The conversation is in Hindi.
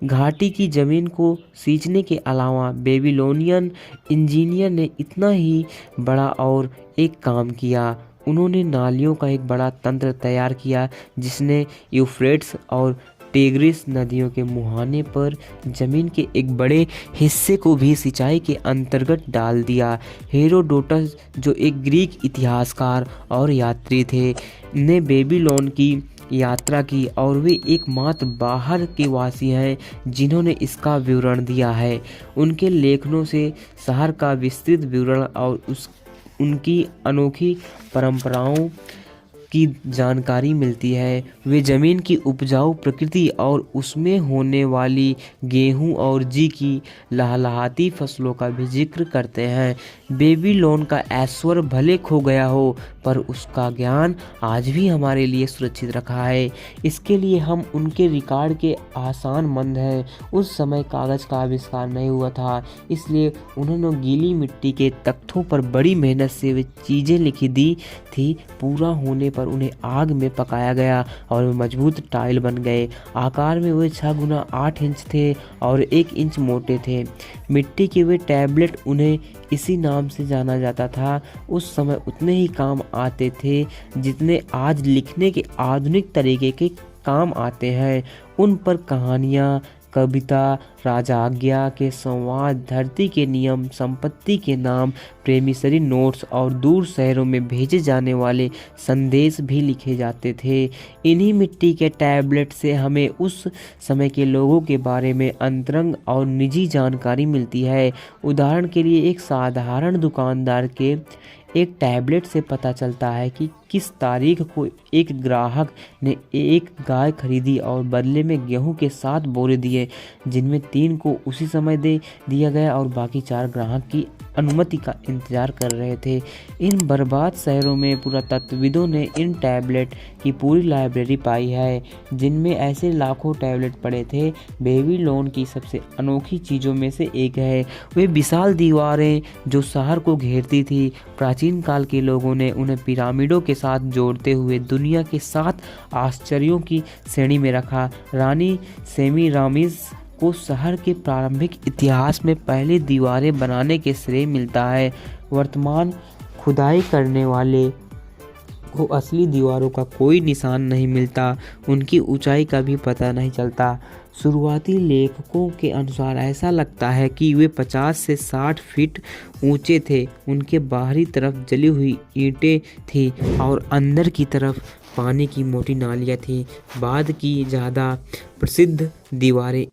घाटी की ज़मीन को सींचने के अलावा बेबीलोनियन इंजीनियर ने इतना ही बड़ा और एक काम किया। उन्होंने नालियों का एक बड़ा तंत्र तैयार किया जिसने यूफ्रेट्स और टिग्रिस नदियों के मुहाने पर जमीन के एक बड़े हिस्से को भी सिंचाई के अंतर्गत डाल दिया। हेरोडोटस, जो एक ग्रीक इतिहासकार और यात्री थे, ने बेबीलोन की यात्रा की और वे एकमात्र बाहर के वासी हैं जिन्होंने इसका विवरण दिया है। उनके लेखनों से शहर का विस्तृत विवरण और उनकी अनोखी परंपराओं की जानकारी मिलती है। वे ज़मीन की उपजाऊ प्रकृति और उसमें होने वाली गेहूं और जी की लहलहाती फसलों का भी जिक्र करते हैं। बेबीलोन का ऐश्वर्य भले खो गया हो, पर उसका ज्ञान आज भी हमारे लिए सुरक्षित रखा है। इसके लिए हम उनके रिकॉर्ड के आसानमंद हैं। उस समय कागज़ का आविष्कार नहीं हुआ था, इसलिए उन्होंने गीली मिट्टी के तख्तों पर बड़ी मेहनत से वे चीज़ें लिखी दी थी। पूरा होने पर उन्हें आग में पकाया गया और वे मजबूत टाइल बन गए। आकार में वे 6 गुना 8 इंच थे और 1 इंच मोटे थे। मिट्टी के वे टैबलेट, उन्हें इसी नाम से जाना जाता था, उस समय उतने ही काम आते थे जितने आज लिखने के आधुनिक तरीके के काम आते हैं। उन पर कहानियाँ, कविता, राजाज्ञा के संवाद, धरती के नियम, संपत्ति के नाम, प्रेमिसरी नोट्स और दूर शहरों में भेजे जाने वाले संदेश भी लिखे जाते थे। इन्हीं मिट्टी के टैबलेट से हमें उस समय के लोगों के बारे में अंतरंग और निजी जानकारी मिलती है। उदाहरण के लिए, एक साधारण दुकानदार के एक टैबलेट से पता चलता है कि किस तारीख को एक ग्राहक ने एक गाय खरीदी और बदले में गेहूं के 7 बोरे दिए, जिनमें 3 को उसी समय दे दिया गया और बाकी 4 ग्राहक की अनुमति का इंतजार कर रहे थे। इन बर्बाद शहरों में पुरातत्वविदों ने इन टैबलेट की पूरी लाइब्रेरी पाई है, जिनमें ऐसे लाखों टैबलेट पड़े थे। बेबीलोन की सबसे अनोखी चीज़ों में से एक है वे विशाल दीवारें जो शहर को घेरती थी। प्राचीन काल के लोगों ने उन्हें पिरामिडों के साथ जोड़ते हुए दुनिया के 7 आश्चर्यों की श्रेणी में रखा। रानी सेमीरामिस को शहर के प्रारंभिक इतिहास में पहली दीवारें बनाने के श्रेय मिलता है। वर्तमान खुदाई करने वाले को असली दीवारों का कोई निशान नहीं मिलता, उनकी ऊंचाई का भी पता नहीं चलता। शुरुआती लेखकों के अनुसार ऐसा लगता है कि वे 50 से 60 फीट ऊंचे थे। उनके बाहरी तरफ जली हुई ईंटें थी और अंदर की तरफ पानी की मोटी नालियाँ थीं। बाद की ज़्यादा प्रसिद्ध दीवारें